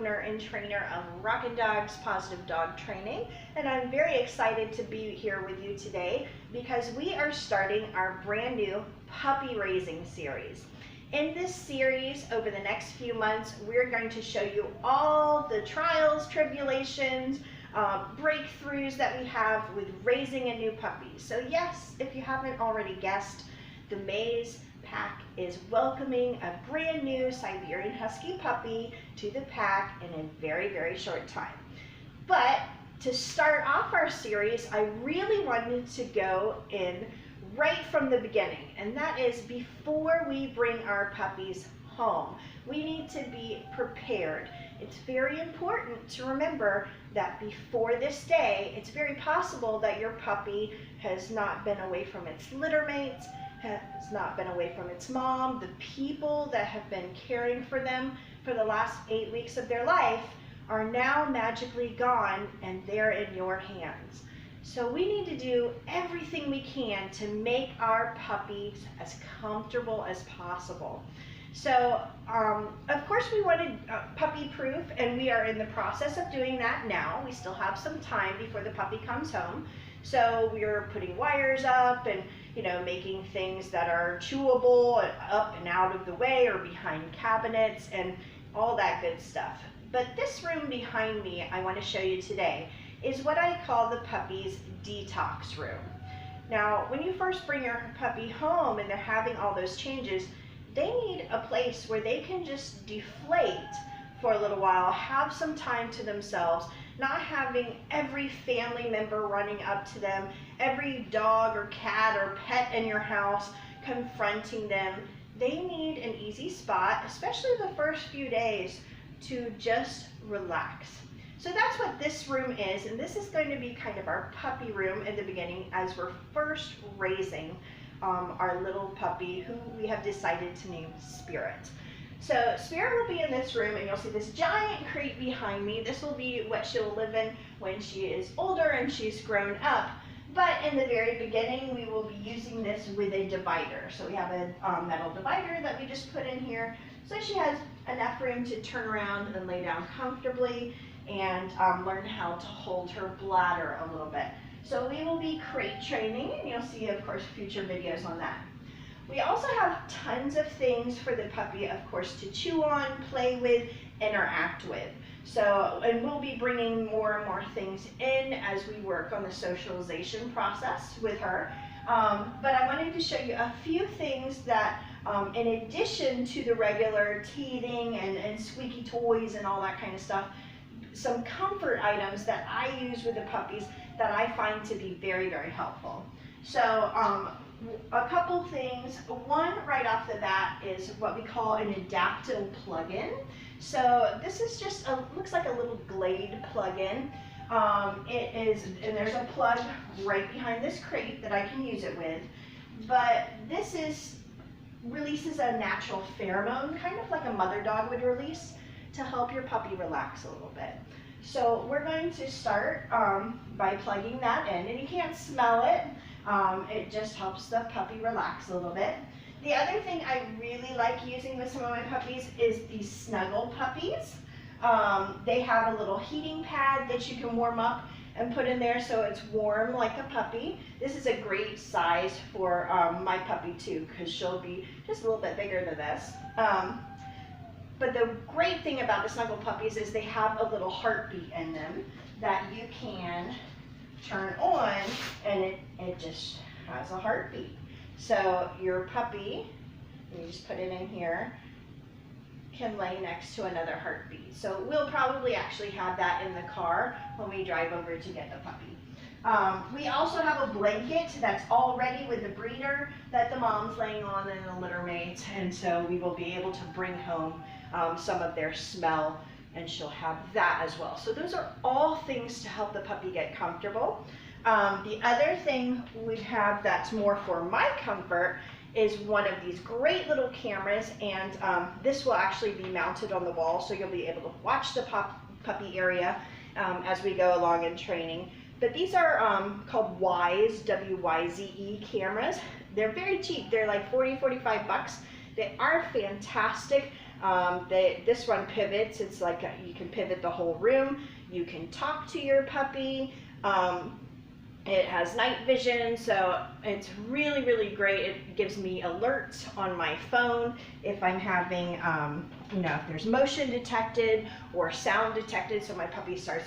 owner and trainer of Rockin Dawgs Positive Dog Training, and I'm very excited to be here with you today because we are starting our brand new puppy raising series. In this series, over the next few months, we're going to show you all the trials, tribulations, breakthroughs that we have with raising a new puppy. So yes, if you haven't already guessed, the Maze pack is welcoming a brand new Siberian Husky puppy to the pack in a very, very short time. But to start off our series, I really wanted to go in right from the beginning, and that is before we bring our puppies home. We need to be prepared. It's very important to remember that before this day, it's very possible that your puppy has not been away from its litter mates, has not been away from its mom. The people that have been caring for them for the last 8 weeks of their life are now magically gone, and they're in your hands. So we need to do everything we can to make our puppies as comfortable as possible. So, of course we wanted puppy proof, and we are in the process of doing that now. We still have some time before the puppy comes home. So we're putting wires up and, making things that are chewable and up and out of the way or behind cabinets and all that good stuff. But this room behind me I want to show you today is what I call the puppy's detox room. Now, when you first bring your puppy home and they're having all those changes, they need a place where they can just deflate for a little while, have some time to themselves, not having every family member running up to them, every dog or cat or pet in your house confronting them. They need an easy spot, especially the first few days, to just relax. So that's what this room is, and this is going to be kind of our puppy room in the beginning as we're first raising our little puppy, who we have decided to name Spirit. So Spirit will be in this room, and you'll see this giant crate behind me. This will be what she'll live in when she is older and she's grown up. But in the very beginning, we will be using this with a divider. So we have a metal divider that we just put in here. So she has enough room to turn around and lay down comfortably and learn how to hold her bladder a little bit. So we will be crate training, and you'll see, of course, future videos on that. We also have tons of things for the puppy, of course, to chew on, play with, interact with. So, and we'll be bringing more and more things in as we work on the socialization process with her. But I wanted to show you a few things that, in addition to the regular teething and squeaky toys and all that kind of stuff, some comfort items that I use with the puppies that I find to be very, very helpful. So a couple things. One right off the bat is what we call an adaptive plug-in. So this is just looks like a little Glade plug-in. It is, and there's a plug right behind this crate that I can use it with. But this releases a natural pheromone, kind of like a mother dog would release, to help your puppy relax a little bit. So we're going to start by plugging that in, and you can't smell it. It just helps the puppy relax a little bit. The other thing I really like using with some of my puppies is these snuggle puppies. They have a little heating pad that you can warm up and put in there so it's warm like a puppy. This is a great size for my puppy too, because she'll be just a little bit bigger than this. But the great thing about the snuggle puppies is they have a little heartbeat in them that you can turn on, and it just has a heartbeat. So your puppy, you just put it in here, can lay next to another heartbeat. So we'll probably actually have that in the car when we drive over to get the puppy. We also have a blanket that's all ready with the breeder that the mom's laying on and the litter mates, and so we will be able to bring home some of their smell, and she'll have that as well. So those are all things to help the puppy get comfortable. The other thing we have that's more for my comfort is one of these great little cameras, and this will actually be mounted on the wall, so you'll be able to watch the puppy area as we go along in training. But these are called Wyze, W-Y-Z-E cameras. They're very cheap. They're like 40, 45 bucks. They are fantastic This one pivots. It's like you can pivot the whole room. You can talk to your puppy. It has night vision, so it's really, really great. It gives me alerts on my phone if I'm having, if there's motion detected or sound detected, so my puppy starts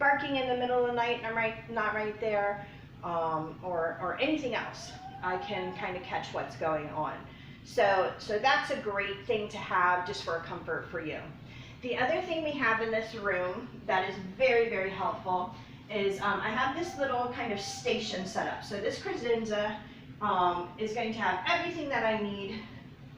barking in the middle of the night and I'm not right there, or anything else. I can kind of catch what's going on. So that's a great thing to have just for a comfort for you. The other thing we have in this room that is very, very helpful is I have this little kind of station set up. So this credenza is going to have everything that I need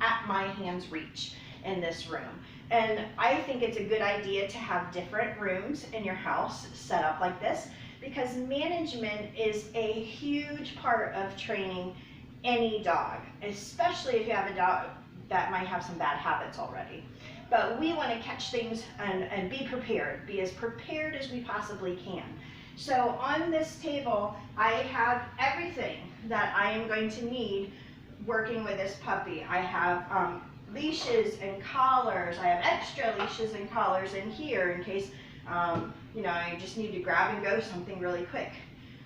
at my hand's reach in this room. And I think it's a good idea to have different rooms in your house set up like this, because management is a huge part of training any dog, especially if you have a dog that might have some bad habits already. But we want to catch things and be prepared, be as prepared as we possibly can. So on this table, I have everything that I am going to need working with this puppy. I have leashes and collars. I have extra leashes and collars in here in case I just need to grab and go something really quick.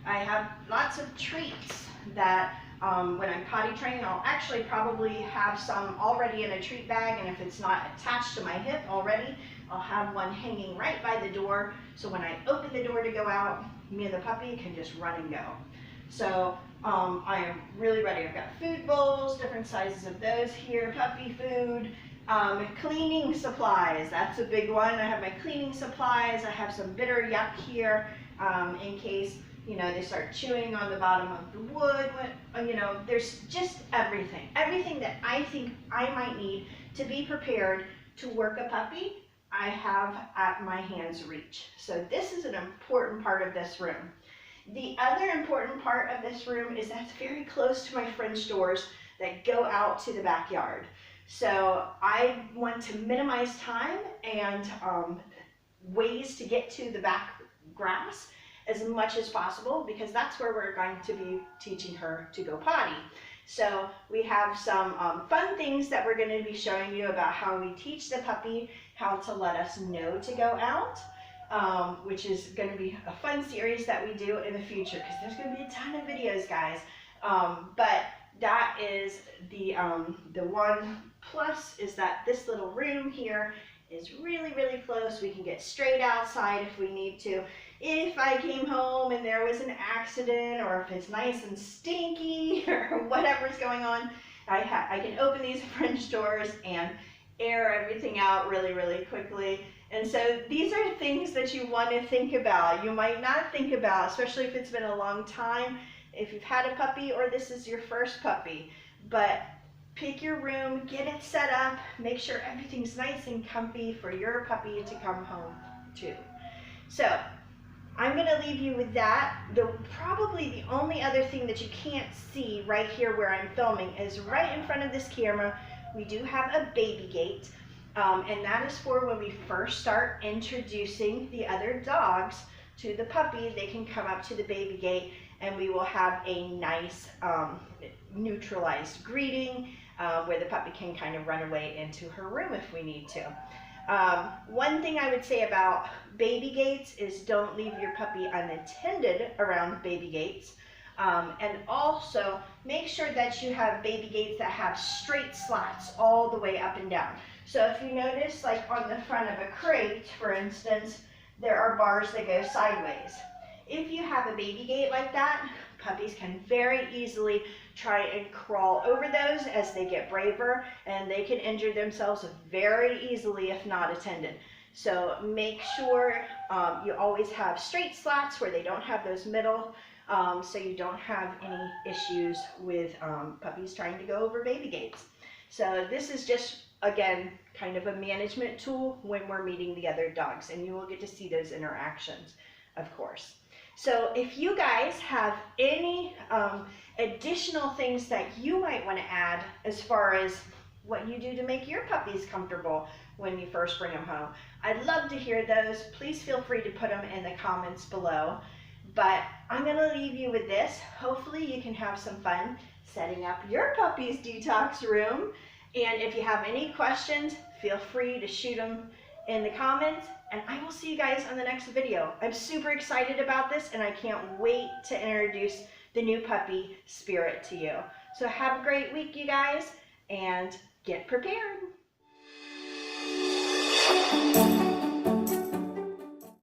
I have lots of treats that when I'm potty training, I'll actually probably have some already in a treat bag, and if it's not attached to my hip already, I'll have one hanging right by the door, so when I open the door to go out, me and the puppy can just run and go. So I am really ready. I've got food bowls, different sizes of those here, puppy food, cleaning supplies, that's a big one. I have my cleaning supplies. I have some bitter yuck here in case they start chewing on the bottom of the wood. There's just everything that I think I might need to be prepared to work a puppy, I have at my hand's reach. So this is an important part of this room. The other important part of this room is that it's very close to my French doors that go out to the backyard. So I want to minimize time and ways to get to the back grass as much as possible, because that's where we're going to be teaching her to go potty. So we have some fun things that we're going to be showing you about how we teach the puppy how to let us know to go out, which is going to be a fun series that we do in the future, because there's going to be a ton of videos, guys. But that is the one plus is that this little room here is really, really close. We can get straight outside if we need to. If I came home and there was an accident, or if it's nice and stinky or whatever's going on, I can open these French doors and air everything out really, really quickly. And so these are things that you want to think about. You might not think about, especially if it's been a long time, if you've had a puppy or this is your first puppy. But pick your room, get it set up, make sure everything's nice and comfy for your puppy to come home to. So I'm going to leave you with that. Probably the only other thing that you can't see right here where I'm filming is right in front of this camera, we do have a baby gate. And that is for when we first start introducing the other dogs to the puppy. They can come up to the baby gate and we will have a nice neutralized greeting where the puppy can kind of run away into her room if we need to. One thing I would say about baby gates is don't leave your puppy unattended around baby gates. And also make sure that you have baby gates that have straight slats all the way up and down. So if you notice, like on the front of a crate, for instance, there are bars that go sideways. If you have a baby gate like that, puppies can very easily try and crawl over those as they get braver, and they can injure themselves very easily if not attended. So make sure you always have straight slats where they don't have those middle, so you don't have any issues with puppies trying to go over baby gates. So this is just, again, kind of a management tool when we're meeting the other dogs, and you will get to see those interactions, of course. So if you guys have any additional things that you might want to add as far as what you do to make your puppies comfortable when you first bring them home, I'd love to hear those. Please feel free to put them in the comments below. But I'm going to leave you with this. Hopefully you can have some fun setting up your puppy's detox room. And if you have any questions, feel free to shoot them in the comments, and I will see you guys on the next video. I'm super excited about this, and I can't wait to introduce the new puppy, Spirit, to you. So have a great week, you guys, and get prepared.